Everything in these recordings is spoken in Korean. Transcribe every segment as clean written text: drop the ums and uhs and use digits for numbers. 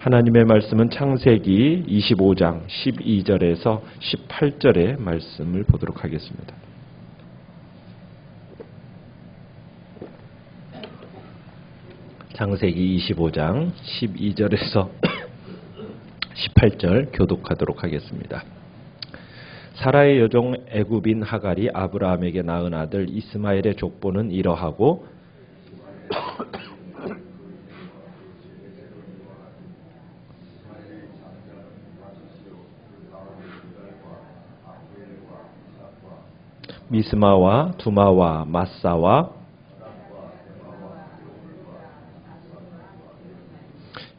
하나님의 말씀은 창세기 25장 12절에서 18절의 말씀을 보도록 하겠습니다. 창세기 25장 12절에서 18절 교독하도록 하겠습니다. 사라의 여종 애굽인 하갈이 아브라함에게 낳은 아들 이스마엘의 족보는 이러하고 미스마와 두마와 마사와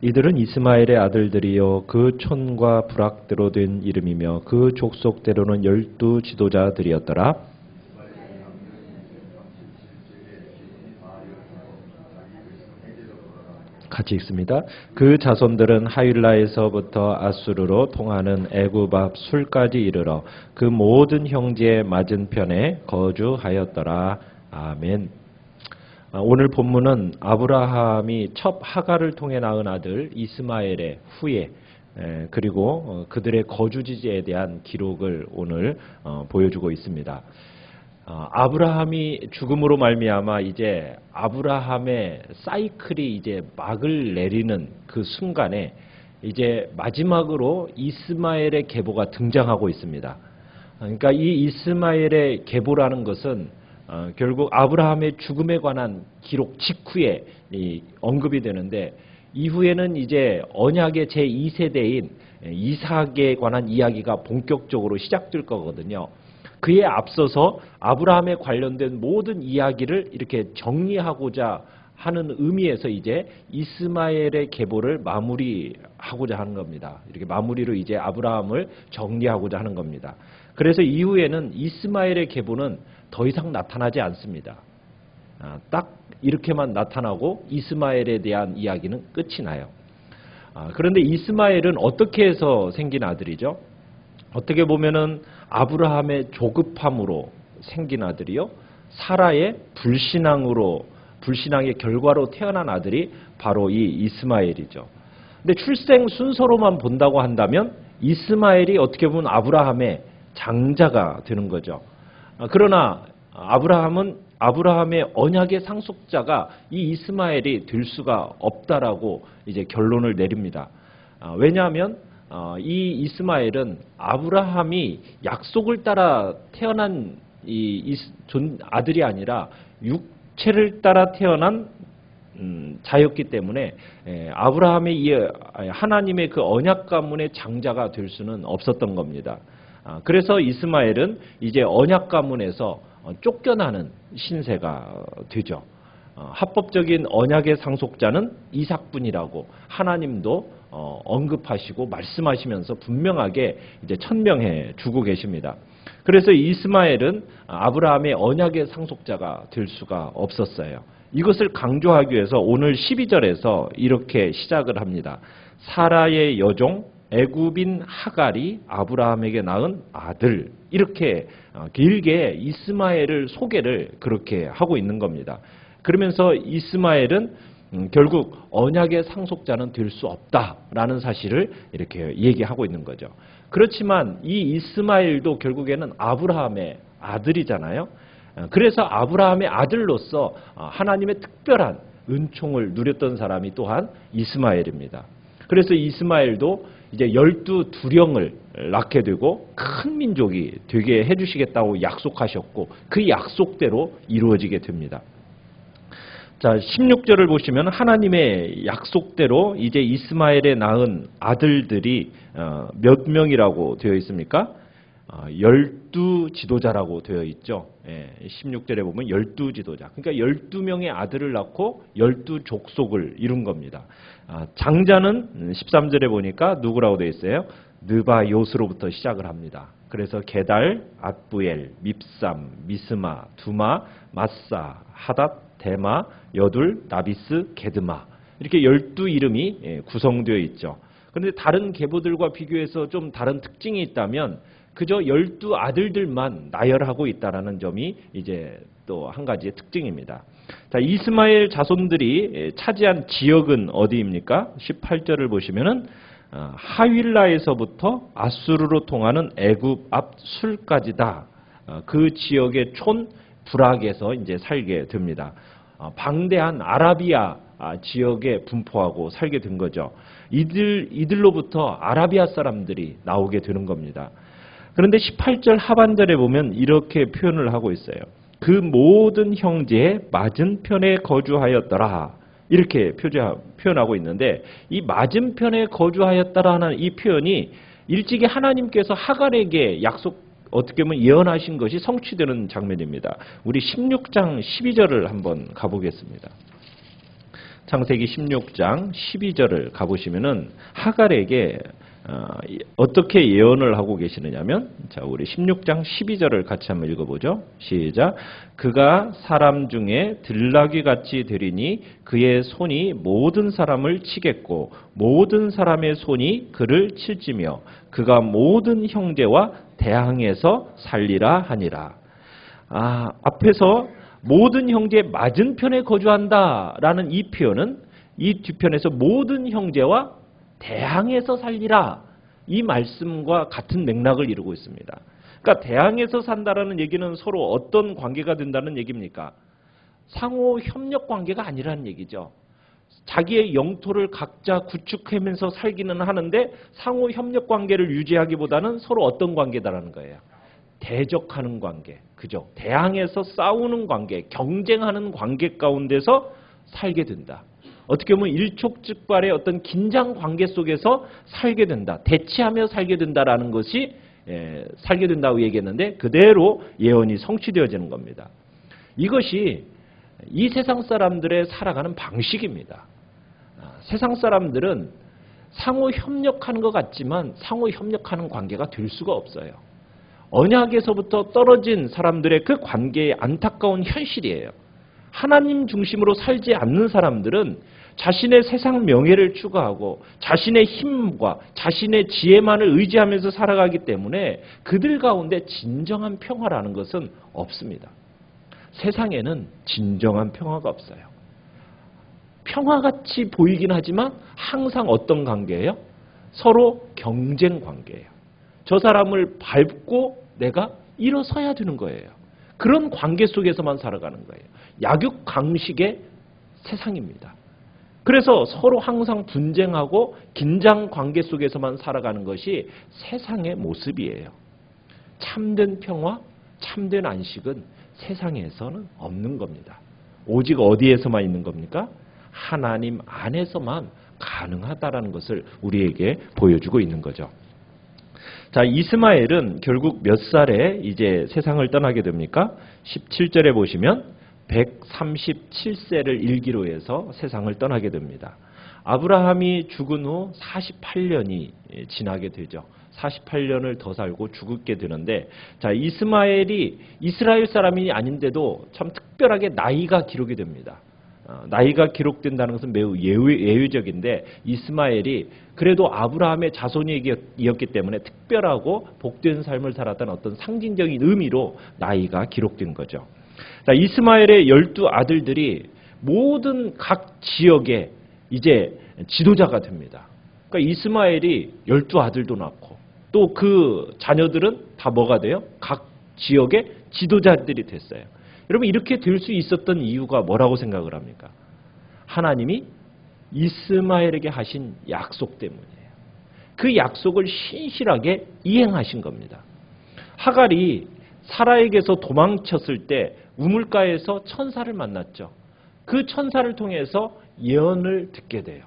이들은 이스마엘의 아들들이요 그 촌과 부락대로 된 이름이며 그 족속대로는 12 지도자들이었더라. 같이 읽습니다. 그 자손들은 하윌라에서부터 아수르로 통하는 애굽 앞 술까지 이르러 그 모든 형제의 맞은편에 거주하였더라. 아멘. 오늘 본문은 아브라함이 첫 하갈을 통해 낳은 아들 이스마엘의 후예 그리고 그들의 거주지에 대한 기록을 오늘 보여주고 있습니다. 아브라함이 죽음으로 말미암아 이제 아브라함의 사이클이 이제 막을 내리는 그 순간에 이제 마지막으로 이스마엘의 계보가 등장하고 있습니다. 그러니까 이 이스마엘의 계보라는 것은 결국 아브라함의 죽음에 관한 기록 직후에 언급이 되는데 이후에는 이제 언약의 제2세대인 이삭에 관한 이야기가 본격적으로 시작될 거거든요. 그에 앞서서 아브라함에 관련된 모든 이야기를 이렇게 정리하고자 하는 의미에서 이제 이스마엘의 계보를 마무리하고자 하는 겁니다. 이렇게 마무리로 이제 아브라함을 정리하고자 하는 겁니다. 그래서 이후에는 이스마엘의 계보는 더 이상 나타나지 않습니다. 딱 이렇게만 나타나고 이스마엘에 대한 이야기는 끝이 나요. 그런데 이스마엘은 어떻게 해서 생긴 아들이죠? 어떻게 보면은 아브라함의 조급함으로 생긴 아들이요. 사라의 불신앙의 결과로 태어난 아들이 바로 이 이스마엘이죠. 근데 출생 순서로만 본다고 한다면 이스마엘이 어떻게 보면 아브라함의 장자가 되는 거죠. 그러나 아브라함의 언약의 상속자가 이 이스마엘이 될 수가 없다라고 이제 결론을 내립니다. 왜냐하면 이 이스마엘은 아브라함이 약속을 따라 태어난 아들이 아니라 육체를 따라 태어난 자였기 때문에 아브라함의 하나님의 그 언약 가문의 장자가 될 수는 없었던 겁니다. 그래서 이스마엘은 이제 언약 가문에서 쫓겨나는 신세가 되죠. 합법적인 언약의 상속자는 이삭뿐이라고 하나님도 언급하시고 말씀하시면서 분명하게 이제 천명해 주고 계십니다. 그래서 이스마엘은 아브라함의 언약의 상속자가 될 수가 없었어요. 이것을 강조하기 위해서 오늘 12절에서 이렇게 시작을 합니다. 사라의 여종 애굽인 하갈이 아브라함에게 낳은 아들, 이렇게 길게 이스마엘을 소개를 그렇게 하고 있는 겁니다. 그러면서 이스마엘은 결국 언약의 상속자는 될 수 없다라는 사실을 이렇게 얘기하고 있는 거죠. 그렇지만 이 이스마엘도 결국에는 아브라함의 아들이잖아요. 그래서 아브라함의 아들로서 하나님의 특별한 은총을 누렸던 사람이 또한 이스마엘입니다. 그래서 이스마엘도 이제 12두령을 낳게 되고 큰 민족이 되게 해주시겠다고 약속하셨고 그 약속대로 이루어지게 됩니다. 자, 16절을 보시면 하나님의 약속대로 이제 이스마엘에 낳은 아들들이 몇 명이라고 되어 있습니까? 12 지도자라고 되어 있죠. 16절에 보면 12 지도자. 그러니까 12명의 아들을 낳고 12 족속을 이룬 겁니다. 장자는 13절에 보니까 누구라고 되어 있어요? 느바요스로부터 시작을 합니다. 그래서 게달, 앗부엘, 밉삼, 미스마, 두마, 마사, 하닷, 데마, 여둘, 나비스, 게드마, 이렇게 12 이름이 구성되어 있죠. 그런데 다른 계보들과 비교해서 좀 다른 특징이 있다면 그저 12아들들만 나열하고 있다라는 점이 이제 또 한 가지의 특징입니다. 자, 이스마엘 자손들이 차지한 지역은 어디입니까? 18절을 보시면은 하윌라에서부터 아수르로 통하는 애굽 앞 술까지다. 그 지역의 촌 부락에서 이제 살게 됩니다. 방대한 아라비아 지역에 분포하고 살게 된 거죠. 이들로부터 아라비아 사람들이 나오게 되는 겁니다. 그런데 18절 하반절에 보면 이렇게 표현을 하고 있어요. 그 모든 형제의 맞은편에 거주하였더라. 이렇게 표현하고 있는데 이 맞은편에 거주하였다라는 이 표현이 일찍이 하나님께서 하갈에게 어떻게 보면 예언하신 것이 성취되는 장면입니다. 우리 16장 12절을 한번 가보겠습니다. 창세기 16장 12절을 가보시면은 하갈에게 어떻게 예언을 하고 계시느냐면, 자, 우리 16장 12절을 같이 한번 읽어보죠. 시작. 그가 사람 중에 들나귀 같이 되리니 그의 손이 모든 사람을 치겠고 모든 사람의 손이 그를 칠지며 그가 모든 형제와 대항해서 살리라 하니라. 앞에서 모든 형제 맞은편에 거주한다라는 이 표현은 이 뒤편에서 모든 형제와 대항해서 살리라, 이 말씀과 같은 맥락을 이루고 있습니다. 그러니까 대항해서 산다라는 얘기는 서로 어떤 관계가 된다는 얘기입니까? 상호 협력 관계가 아니라는 얘기죠. 자기의 영토를 각자 구축하면서 살기는 하는데 상호 협력 관계를 유지하기보다는 서로 어떤 관계다라는 거예요. 대적하는 관계, 그죠? 대항해서 싸우는 관계, 경쟁하는 관계 가운데서 살게 된다. 어떻게 보면 일촉즉발의 어떤 긴장 관계 속에서 살게 된다. 대치하며 살게 된다라는 것이 살게 된다고 얘기했는데 그대로 예언이 성취되어지는 겁니다. 이것이 이 세상 사람들의 살아가는 방식입니다. 세상 사람들은 상호 협력하는 것 같지만 상호 협력하는 관계가 될 수가 없어요. 언약에서부터 떨어진 사람들의 그 관계의 안타까운 현실이에요. 하나님 중심으로 살지 않는 사람들은 자신의 세상 명예를 추구하고 자신의 힘과 자신의 지혜만을 의지하면서 살아가기 때문에 그들 가운데 진정한 평화라는 것은 없습니다. 세상에는 진정한 평화가 없어요. 평화같이 보이긴 하지만 항상 어떤 관계예요? 서로 경쟁 관계예요. 저 사람을 밟고 내가 일어서야 되는 거예요. 그런 관계 속에서만 살아가는 거예요. 약육강식의 세상입니다. 그래서 서로 항상 분쟁하고 긴장 관계 속에서만 살아가는 것이 세상의 모습이에요. 참된 평화, 참된 안식은 세상에서는 없는 겁니다. 오직 어디에서만 있는 겁니까? 하나님 안에서만 가능하다라는 것을 우리에게 보여주고 있는 거죠. 자, 이스마엘은 결국 몇 살에 이제 세상을 떠나게 됩니까? 17절에 보시면 137세를 일기로 해서 세상을 떠나게 됩니다. 아브라함이 죽은 후 48년이 지나게 되죠. 48년을 더 살고 죽게 되는데, 자, 이스마엘이 이스라엘 사람이 아닌데도 참 특별하게 나이가 기록이 됩니다. 나이가 기록된다는 것은 매우 예외적인데 이스마엘이 그래도 아브라함의 자손이었기 때문에 특별하고 복된 삶을 살았던 어떤 상징적인 의미로 나이가 기록된 거죠. 자, 이스마엘의 12아들들이 모든 각 지역에 이제 지도자가 됩니다. 그러니까 이스마엘이 12아들도 낳고 또 그 자녀들은 다 뭐가 돼요? 각 지역의 지도자들이 됐어요. 여러분, 이렇게 될 수 있었던 이유가 뭐라고 생각을 합니까? 하나님이 이스마엘에게 하신 약속 때문이에요. 그 약속을 신실하게 이행하신 겁니다. 하갈이 사라에게서 도망쳤을 때 우물가에서 천사를 만났죠. 그 천사를 통해서 예언을 듣게 돼요.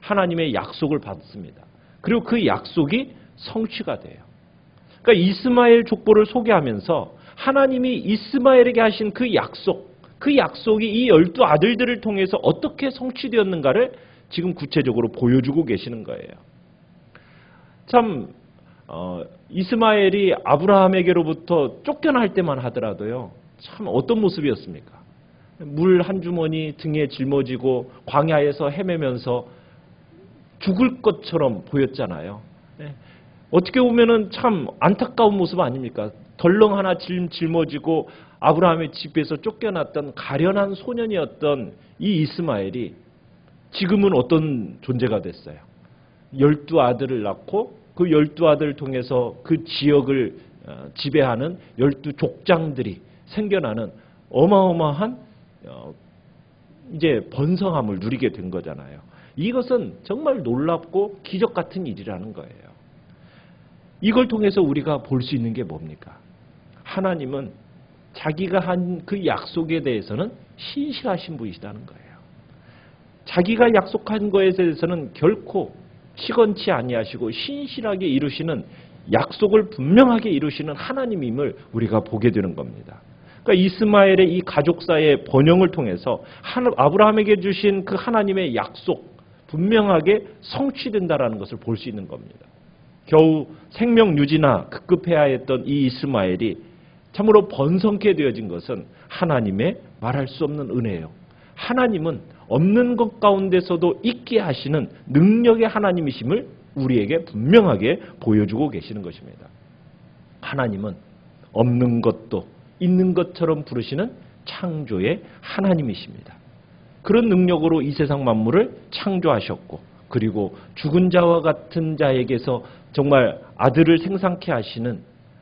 하나님의 약속을 받습니다. 그리고 그 약속이 성취가 돼요. 그러니까 이스마엘 족보를 소개하면서 하나님이 이스마엘에게 하신 그 약속이 이 12아들들을 통해서 어떻게 성취되었는가를 지금 구체적으로 보여주고 계시는 거예요. 참 이스마엘이 아브라함에게로부터 쫓겨날 때만 하더라도요, 참 어떤 모습이었습니까? 물 한 주머니 등에 짊어지고 광야에서 헤매면서 죽을 것처럼 보였잖아요. 어떻게 보면은 참 안타까운 모습 아닙니까? 덜렁 하나 짊어지고 아브라함의 집에서 쫓겨났던 가련한 소년이었던 이 이스마엘이 지금은 어떤 존재가 됐어요? 12아들을 낳고 그 12아들을 통해서 그 지역을 지배하는 12족장들이 생겨나는 어마어마한 이제 번성함을 누리게 된 거잖아요. 이것은 정말 놀랍고 기적 같은 일이라는 거예요. 이걸 통해서 우리가 볼 수 있는 게 뭡니까? 하나님은 자기가 한 그 약속에 대해서는 신실하신 분이시다는 거예요. 자기가 약속한 것에 대해서는 결코 시건치 아니하시고 신실하게 이루시는 약속을 분명하게 이루시는 하나님임을 우리가 보게 되는 겁니다. 그러니까 이스마엘의 이 가족사의 번영을 통해서 아브라함에게 주신 그 하나님의 약속 분명하게 성취된다라는 것을 볼 수 있는 겁니다. 겨우 생명 유지나 급급해야 했던 이 이스마엘이 참으로 번성케 되어진 것은 하나님의 말할 수 없는 은혜예요. 하나님은 없는 것 가운데서도 있게 하시는 능력의 하나님이심을 우리에게 분명하게 보여주고 계시는 것입니다. 하나님은 없는 것도 있는 것처럼 부르시는 창조의 하나님이십니다. 그런 능력으로 이 세상 만물을 창조하셨고 그리고 죽은 자와 같은 자에게서 정말 아들을 생산케 하시는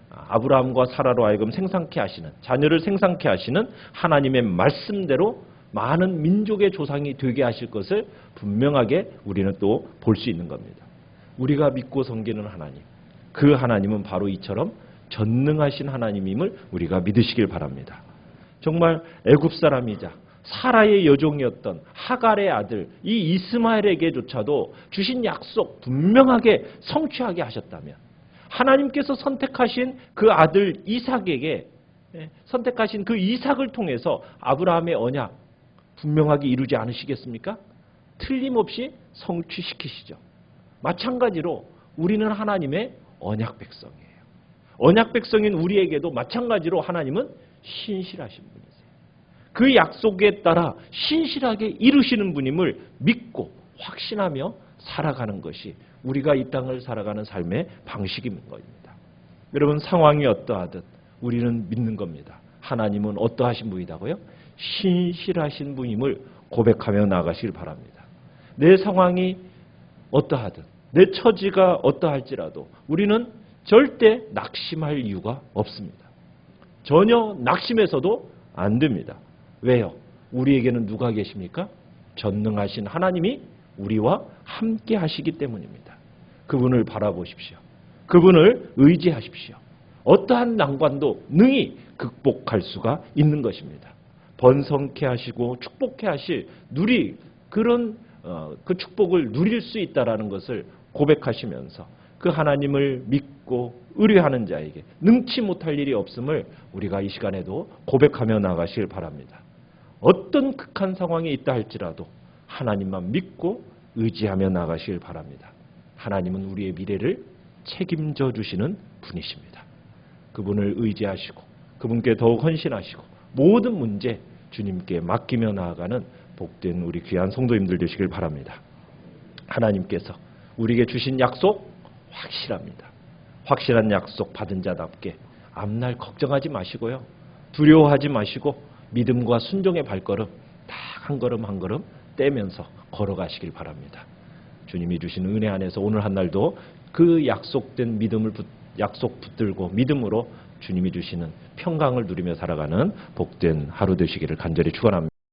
아브라함과 사라로 하여금 생산케 하시는 자녀를 생산케 하시는 하나님의 말씀대로 많은 민족의 조상이 되게 하실 것을 분명하게 우리는 또 볼 수 있는 겁니다. 우리가 믿고 섬기는 하나님, 그 하나님은 바로 이처럼 전능하신 하나님임을 우리가 믿으시길 바랍니다. 정말 애굽 사람이자 사라의 여종이었던 하갈의 아들 이 이스마엘에게조차도 주신 약속 분명하게 성취하게 하셨다면 하나님께서 선택하신 그 아들 이삭에게 선택하신 그 이삭을 통해서 아브라함의 언약 분명하게 이루지 않으시겠습니까? 틀림없이 성취시키시죠. 마찬가지로 우리는 하나님의 언약 백성이에요. 언약 백성인 우리에게도 마찬가지로 하나님은 신실하신 분이세요. 그 약속에 따라 신실하게 이루시는 분임을 믿고 확신하며 살아가는 것이 우리가 이 땅을 살아가는 삶의 방식인 겁니다. 여러분 상황이 어떠하든 우리는 믿는 겁니다. 하나님은 어떠하신 분이다고요? 신실하신 분임을 고백하며 나가시길 바랍니다. 내 상황이 어떠하든 내 처지가 어떠할지라도 우리는 절대 낙심할 이유가 없습니다. 전혀 낙심해서도 안 됩니다. 왜요? 우리에게는 누가 계십니까? 전능하신 하나님이 우리와 함께 하시기 때문입니다. 그분을 바라보십시오. 그분을 의지하십시오. 어떠한 난관도 능히 극복할 수가 있는 것입니다. 번성케 하시고 축복케 하실 그런 그 축복을 누릴 수 있다라는 것을 고백하시면서 그 하나님을 믿고 의뢰하는 자에게 능치 못할 일이 없음을 우리가 이 시간에도 고백하며 나가시길 바랍니다. 어떤 극한 상황에 있다 할지라도 하나님만 믿고 의지하며 나가시길 바랍니다. 하나님은 우리의 미래를 책임져 주시는 분이십니다. 그분을 의지하시고 그분께 더욱 헌신하시고 모든 문제 주님께 맡기며 나아가는 복된 우리 귀한 성도님들 되시길 바랍니다. 하나님께서 우리에게 주신 약속 확실합니다. 확실한 약속 받은 자답게 앞날 걱정하지 마시고요. 두려워하지 마시고 믿음과 순종의 발걸음 딱 한 걸음 한 걸음 떼면서 걸어가시길 바랍니다. 주님이 주신 은혜 안에서 오늘 한 날도 그 약속된 약속 붙들고 믿음으로 주님이 주시는 평강을 누리며 살아가는 복된 하루 되시기를 간절히 축원합니다.